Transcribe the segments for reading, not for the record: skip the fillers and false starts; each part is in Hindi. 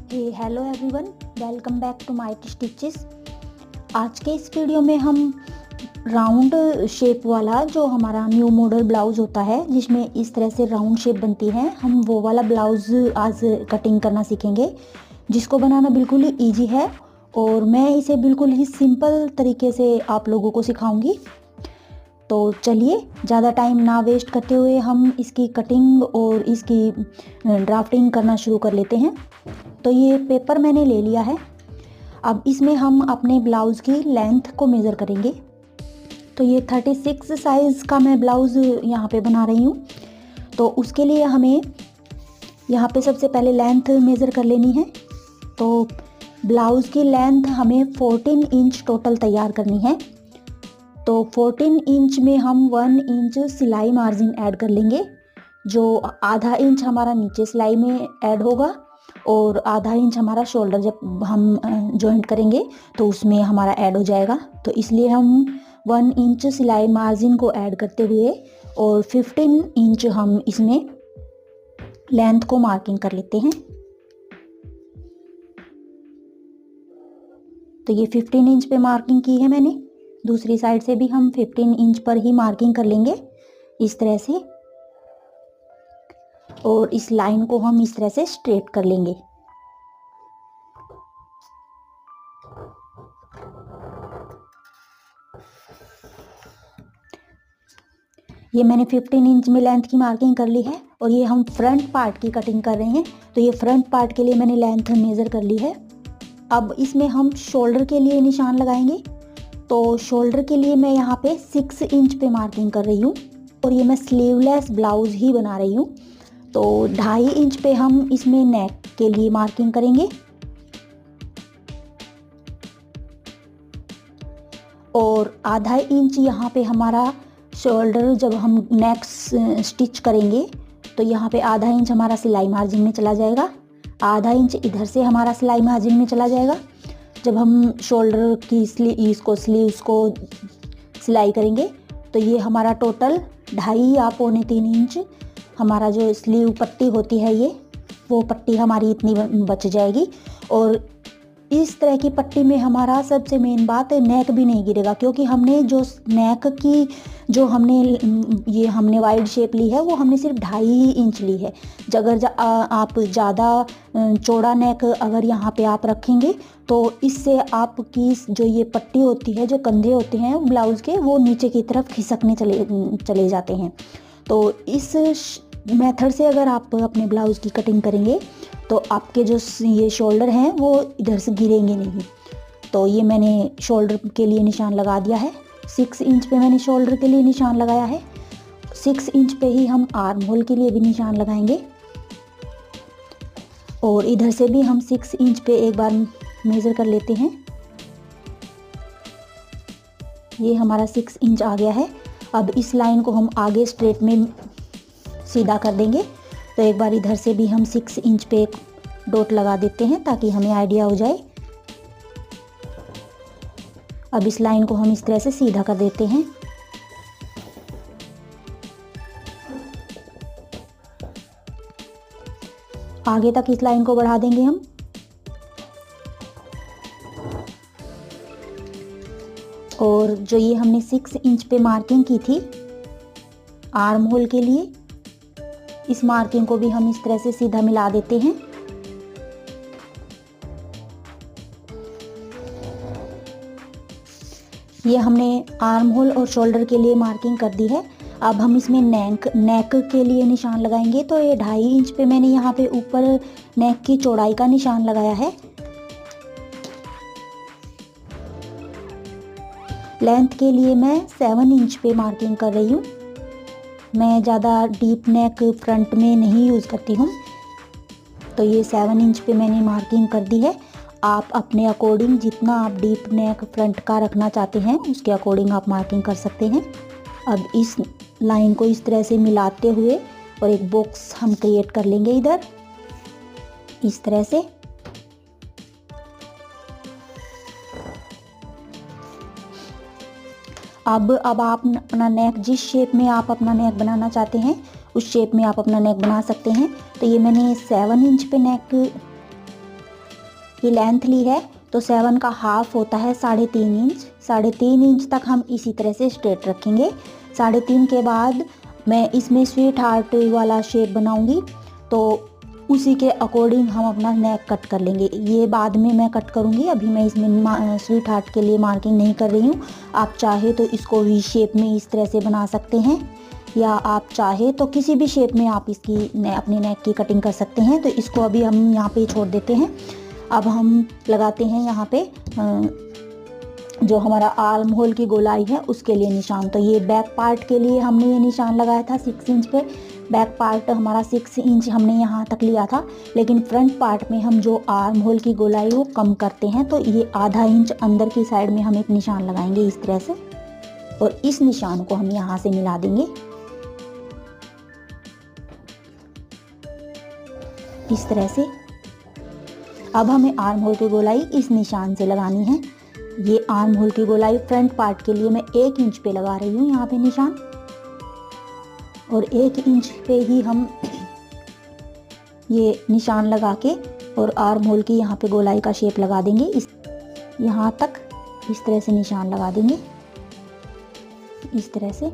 Hello everyone, welcome back to my stitches. आज के इस वीडियो में हम राउंड शेप वाला जो हमारा न्यू मॉडल ब्लाउज़ होता है जिसमें इस तरह से राउंड शेप बनती है, हम वो वाला ब्लाउज़ आज कटिंग करना सीखेंगे, जिसको बनाना बिल्कुल ही ईजी है और मैं इसे बिल्कुल ही सिंपल तरीके से आप लोगों को सिखाऊंगी। तो चलिए ज़्यादा टाइम ना वेस्ट करते हुए हम इसकी कटिंग और इसकी ड्राफ्टिंग करना शुरू कर लेते हैं। तो ये पेपर मैंने ले लिया है। अब इसमें हम अपने ब्लाउज़ की लेंथ को मेज़र करेंगे। तो ये 36 साइज़ का मैं ब्लाउज़ यहाँ पे बना रही हूँ। तो उसके लिए हमें यहाँ पे सबसे पहले लेंथ मेज़र कर लेनी है। तो ब्लाउज़ की लेंथ हमें 14 इंच टोटल तैयार करनी है। तो 14 इंच में हम 1 इंच सिलाई मार्जिन ऐड कर लेंगे, जो आधा इंच हमारा नीचे सिलाई में ऐड होगा और आधा इंच हमारा शोल्डर जब हम जॉइंट करेंगे तो उसमें हमारा ऐड हो जाएगा। तो इसलिए हम 1 इंच सिलाई मार्जिन को ऐड करते हुए और 15 इंच हम इसमें लेंथ को मार्किंग कर लेते हैं। तो ये 15 इंच पे मार्किंग की है मैंने। दूसरी साइड से भी हम 15 इंच पर ही मार्किंग कर लेंगे इस तरह से, और इस लाइन को हम इस तरह से स्ट्रेट कर लेंगे। ये मैंने 15 इंच में लेंथ की मार्किंग कर ली है और ये हम फ्रंट पार्ट की कटिंग कर रहे हैं। तो ये फ्रंट पार्ट के लिए मैंने लेंथ मेज़र कर ली है। अब इसमें हम शोल्डर के लिए निशान लगाएंगे। तो शोल्डर के लिए मैं यहाँ पे 6 इंच पे मार्किंग कर रही हूँ और ये मैं स्लीवलेस ब्लाउज़ ही बना रही हूँ। तो 2.5 इंच पे हम इसमें नेक के लिए मार्किंग करेंगे और आधा इंच यहाँ पे हमारा शोल्डर जब हम नेक स्टिच करेंगे तो यहाँ पे आधा इंच हमारा सिलाई मार्जिन में चला जाएगा, आधा इंच इधर से हमारा सिलाई मार्जिन में चला जाएगा। जब हम शोल्डर की स्लीव्स को सिलाई करेंगे तो ये हमारा टोटल 2.5 या 2.25-3 इंच हमारा जो स्लीव पट्टी होती है वो पट्टी हमारी इतनी बच जाएगी। और इस तरह की पट्टी में हमारा सबसे मेन बात है, नेक भी नहीं गिरेगा, क्योंकि हमने जो नेक की जो हमने वाइड शेप ली है वो हमने सिर्फ 2.5 इंच ली है। अगर आप ज़्यादा चौड़ा नेक अगर यहाँ पे आप रखेंगे तो इससे आपकी जो ये पट्टी होती है, जो कंधे होते हैं ब्लाउज़ के, वो नीचे की तरफ खिसकने चले जाते हैं। तो इस मेथड से अगर आप अपने ब्लाउज़ की कटिंग करेंगे तो आपके जो ये शोल्डर हैं वो इधर से गिरेंगे नहीं। तो ये मैंने शोल्डर के लिए निशान लगा दिया है। 6 इंच पे मैंने शोल्डर के लिए निशान लगाया है। 6 इंच पे ही हम आर्म होल के लिए भी निशान लगाएंगे और इधर से भी हम 6 इंच पे एक बार मेज़र कर लेते हैं। ये हमारा 6 इंच आ गया है। अब इस लाइन को हम आगे स्ट्रेट में सीधा कर देंगे। तो एक बार इधर से भी हम 6 इंच पे एक डॉट लगा देते हैं ताकि हमें आइडिया हो जाए। अब इस लाइन को हम इस तरह से सीधा कर देते हैं। आगे तक इस लाइन को बढ़ा देंगे हम। और जो ये हमने 6 इंच पे मार्किंग की थी आर्म होल के लिए, इस मार्किंग को भी हम इस तरह से सीधा मिला देते हैं। ये हमने आर्म होल और शोल्डर के लिए मार्किंग कर दी है। अब हम इसमें नेक के लिए निशान लगाएंगे। तो ये 2.5 इंच पे मैंने यहाँ पे ऊपर नेक की चौड़ाई का निशान लगाया है। लेंथ के लिए मैं 7 इंच पे मार्किंग कर रही हूँ। मैं ज़्यादा डीप नेक फ्रंट में नहीं यूज़ करती हूँ। तो ये 7 इंच पे मैंने मार्किंग कर दी है। आप अपने अकॉर्डिंग जितना आप डीप नेक फ्रंट का रखना चाहते हैं उसके अकॉर्डिंग आप मार्किंग कर सकते हैं। अब इस लाइन को इस तरह से मिलाते हुए और एक बॉक्स हम क्रिएट कर लेंगे इधर इस तरह से। अब आप अपना नेक जिस शेप में आप अपना नेक बनाना चाहते हैं उस शेप में आप अपना नेक बना सकते हैं। तो ये मैंने 7 इंच पे नेक की लेंथ ली है तो 7 का हाफ होता है 3.5 इंच। 3.5 इंच तक हम इसी तरह से स्ट्रेट रखेंगे। 3.5 के बाद मैं इसमें स्वीट हार्ट वाला शेप बनाऊंगी, तो उसी के अकॉर्डिंग हम अपना नेक कट कर लेंगे। ये बाद में मैं कट करूंगी, अभी मैं इसमें स्वीट हार्ट के लिए मार्किंग नहीं कर रही हूँ। आप चाहे तो इसको वी शेप में इस तरह से बना सकते हैं, या आप चाहे तो किसी भी शेप में आप इसकी अपने नेक की कटिंग कर सकते हैं। तो इसको अभी हम यहाँ पे छोड़ देते हैं। अब हम लगाते हैं यहाँ पे जो हमारा आर्म होल की गोलाई है उसके लिए निशान। तो ये बैक पार्ट के लिए हमने ये निशान लगाया था 6 इंच पे। बैक पार्ट हमारा 6 इंच हमने यहाँ तक लिया था, लेकिन फ्रंट पार्ट में हम जो आर्म होल की गोलाई वो कम करते हैं, तो ये आधा इंच अंदर की साइड में हम एक निशान लगाएंगे इस तरह से, और इस निशान को हम यहाँ से मिला देंगे इस तरह से। अब हमें आर्म होल की गोलाई इस निशान से लगानी है। ये आर्म होल की गोलाई फ्रंट पार्ट के लिए मैं 1 इंच पे लगा रही हूँ यहाँ पे निशान, और 1 इंच पे ही हम ये निशान लगा के और आर्म होल की यहाँ पे गोलाई का शेप लगा देंगे। इस यहाँ तक इस तरह से निशान लगा देंगे इस तरह से।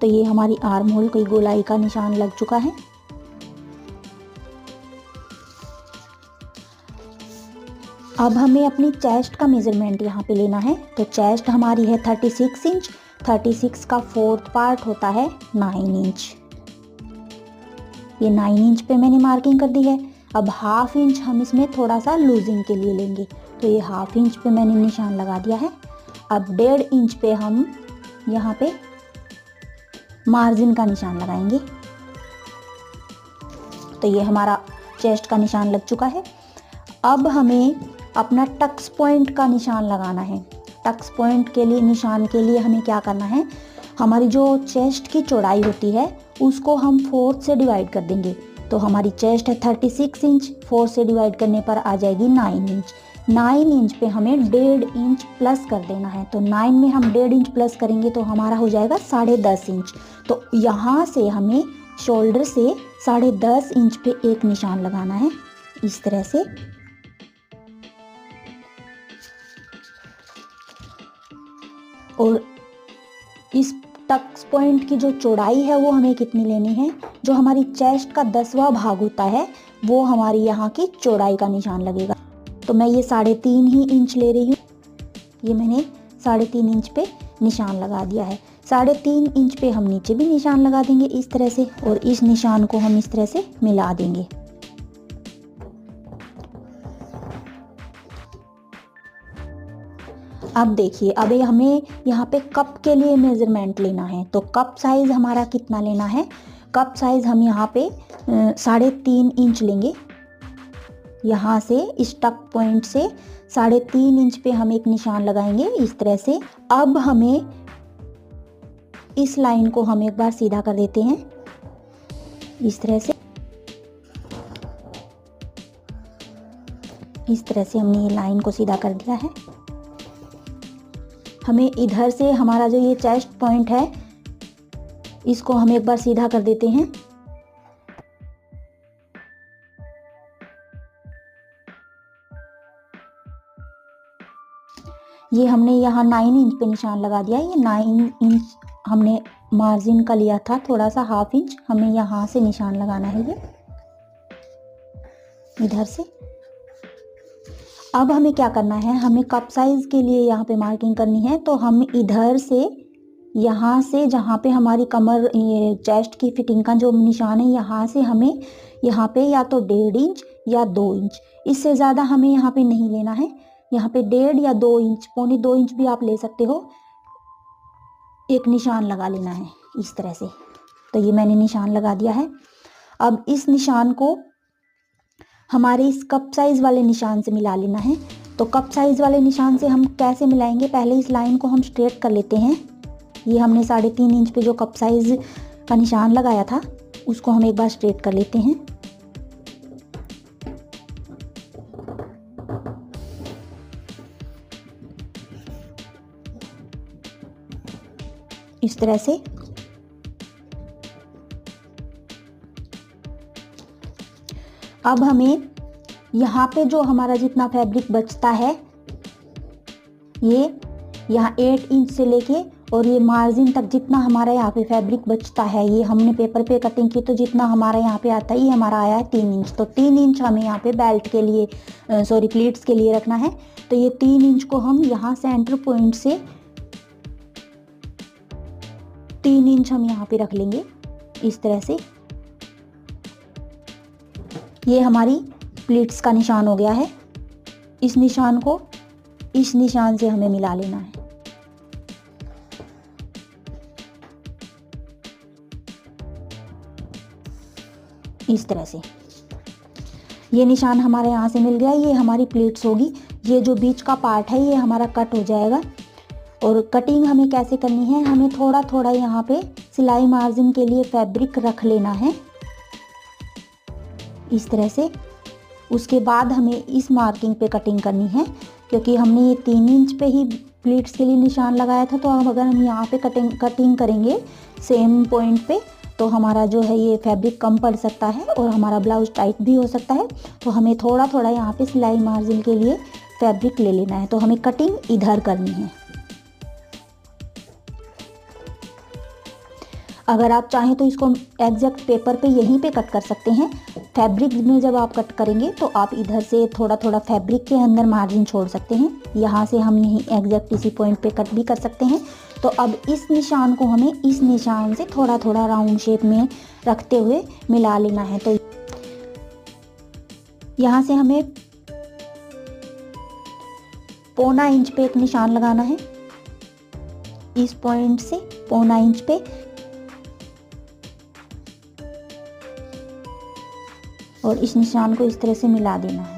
तो ये हमारी आर्म होल की गोलाई का निशान लग चुका है। अब हमें अपनी चेस्ट का मेज़रमेंट यहाँ पे लेना है। तो चेस्ट हमारी है 36 इंच। 36 का 4th पार्ट होता है 9 इंच। ये 9 इंच पे मैंने मार्किंग कर दी है। अब हाफ इंच हम इसमें थोड़ा सा लूजिंग के लिए लेंगे, तो ये हाफ इंच पे मैंने निशान लगा दिया है। अब 1.5 इंच पे हम यहाँ पे मार्जिन का निशान लगाएंगे। तो ये हमारा चेस्ट का निशान लग चुका है। अब हमें अपना टक्स पॉइंट का निशान लगाना है। टक्स पॉइंट के लिए निशान के लिए हमें क्या करना है, हमारी जो चेस्ट की चौड़ाई होती है उसको हम 4 से डिवाइड कर देंगे। तो हमारी चेस्ट है 36 इंच, 4 से डिवाइड करने पर आ जाएगी 9 इंच। 9 इंच पे हमें 1.5 इंच प्लस कर देना है। तो 9 में हम 1.5 इंच प्लस करेंगे तो हमारा हो जाएगा 10.5 इंच। तो यहाँ से हमें शोल्डर से 10.5 इंच पे एक निशान लगाना है इस तरह से। और इस टक्स पॉइंट की जो चौड़ाई है वो हमें कितनी लेनी है, जो हमारी चेस्ट का 10वां भाग होता है वो हमारी यहाँ की चौड़ाई का निशान लगेगा। तो मैं ये 3.5 ही इंच ले रही हूँ। ये मैंने 3.5 इंच पे निशान लगा दिया है। 3.5 इंच पे हम नीचे भी निशान लगा देंगे इस तरह से, और इस निशान को हम इस तरह से मिला देंगे। अब देखिए, अब हमें यहाँ पे कप के लिए मेज़रमेंट लेना है। तो कप साइज़ हमारा कितना लेना है, कप साइज़ हम यहाँ पे 3.5 इंच लेंगे। यहाँ से इस टक पॉइंट से 3.5 इंच पे हम एक निशान लगाएंगे इस तरह से। अब हमें इस लाइन को हम एक बार सीधा कर देते हैं इस तरह से। इस तरह से हमने ये लाइन को सीधा कर दिया है। हमें इधर से हमारा जो ये चेस्ट पॉइंट है इसको हम एक बार सीधा कर देते हैं। ये हमने यहाँ 9 इंच पे निशान लगा दिया। ये 9 इंच हमने मार्जिन का लिया था, थोड़ा सा हाफ इंच हमें यहाँ से निशान लगाना है ये इधर से। अब हमें क्या करना है, हमें कप साइज के लिए यहाँ पे मार्किंग करनी है। तो हम इधर से यहाँ से जहाँ पे हमारी कमर ये चेस्ट की फिटिंग का जो निशान है यहाँ से हमें यहाँ पे या तो 1.5 इंच या 2 इंच, इससे ज़्यादा हमें यहाँ पे नहीं लेना है। यहाँ पे 1.5 या 2 इंच, 1.25-2 इंच भी आप ले सकते हो, एक निशान लगा लेना है इस तरह से। तो ये मैंने निशान लगा दिया है। अब इस निशान को हमारे इस कप साइज़ वाले निशान से मिला लेना है। तो कप साइज़ वाले निशान से हम कैसे मिलाएंगे, पहले इस लाइन को हम स्ट्रेट कर लेते हैं। ये हमने 3.5 इंच पे जो कप साइज़ का निशान लगाया था उसको हम एक बार स्ट्रेट कर लेते हैं। इस तरह से। अब हमें यहाँ पे जो हमारा जितना फैब्रिक बचता है, ये यहाँ 8 इंच से लेके और ये मार्जिन तक जितना हमारा यहाँ पे फैब्रिक बचता है, ये हमने पेपर पे कटिंग की तो जितना हमारा यहाँ पे आता है, ये हमारा आया है 3 इंच। तो 3 इंच हमें यहाँ पे बेल्ट के लिए प्लीट्स के लिए रखना है। तो ये 3 इंच को हम यहाँ सेंटर पॉइंट से 3 इंच हम यहाँ पे रख लेंगे इस तरह से। ये हमारी प्लीट्स का निशान हो गया है। इस निशान को इस निशान से हमें मिला लेना है। इस तरह से ये निशान हमारे यहाँ से मिल गया। ये हमारी प्लीट्स होगी। ये जो बीच का पार्ट है ये हमारा कट हो जाएगा। और कटिंग हमें कैसे करनी है, हमें थोड़ा थोड़ा यहाँ पे सिलाई मार्जिन के लिए फैब्रिक रख लेना है इस तरह से। उसके बाद हमें इस मार्किंग पे कटिंग करनी है, क्योंकि हमने ये 3 इंच पे ही प्लीट्स के लिए निशान लगाया था। तो अब अगर हम यहाँ पे कटिंग करेंगे सेम पॉइंट पे, तो हमारा जो है ये फैब्रिक कम पड़ सकता है और हमारा ब्लाउज टाइट भी हो सकता है। तो हमें थोड़ा थोड़ा यहाँ पे सिलाई मार्जिन के लिए फैब्रिक ले लेना है। तो हमें कटिंग इधर करनी है। अगर आप चाहें तो इसको एग्जैक्ट पेपर पे यहीं पे कट कर सकते हैं। फैब्रिक में जब आप कट करेंगे तो आप इधर से थोड़ा थोड़ा फैब्रिक के अंदर मार्जिन छोड़ सकते हैं। यहाँ से हम यहीं एग्जैक्ट इसी पॉइंट पे कट भी कर सकते हैं। तो अब इस निशान को हमें इस निशान से थोड़ा थोड़ा राउंड शेप में रखते हुए मिला लेना है। तो यहाँ से हमें 1.25 इंच पे एक निशान लगाना है। इस पॉइंट से 1.25 इंच पे, और इस निशान को इस तरह से मिला देना है।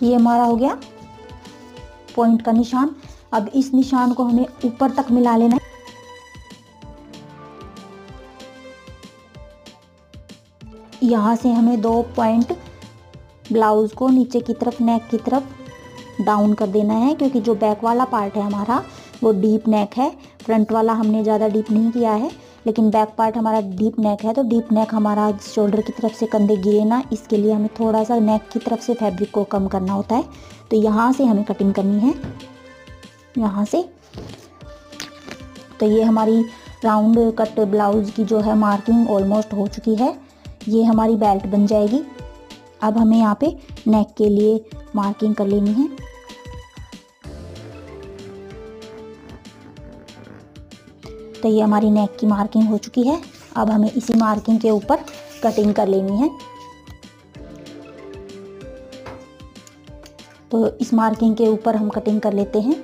ये हमारा हो गया पॉइंट का निशान। अब इस निशान को हमें ऊपर तक मिला लेना है। यहाँ से हमें 2 पॉइंट ब्लाउज को नीचे की तरफ नेक की तरफ डाउन कर देना है, क्योंकि जो बैक वाला पार्ट है हमारा वो डीप नेक है। फ्रंट वाला हमने ज़्यादा डीप नहीं किया है, लेकिन बैक पार्ट हमारा डीप नेक है। तो डीप नेक हमारा शोल्डर की तरफ से कंधे गिरे ना, इसके लिए हमें थोड़ा सा नेक की तरफ से फैब्रिक को कम करना होता है। तो यहाँ से हमें कटिंग करनी है, यहाँ से। तो ये हमारी राउंड कट ब्लाउज की जो है मार्किंग ऑलमोस्ट हो चुकी है। ये हमारी बेल्ट बन जाएगी। अब हमें यहाँ पे नेक के लिए मार्किंग कर लेनी है। तो ये हमारी नेक की मार्किंग हो चुकी है। अब हमें इसी मार्किंग के ऊपर कटिंग कर लेनी है। तो इस मार्किंग के ऊपर हम कटिंग कर लेते हैं।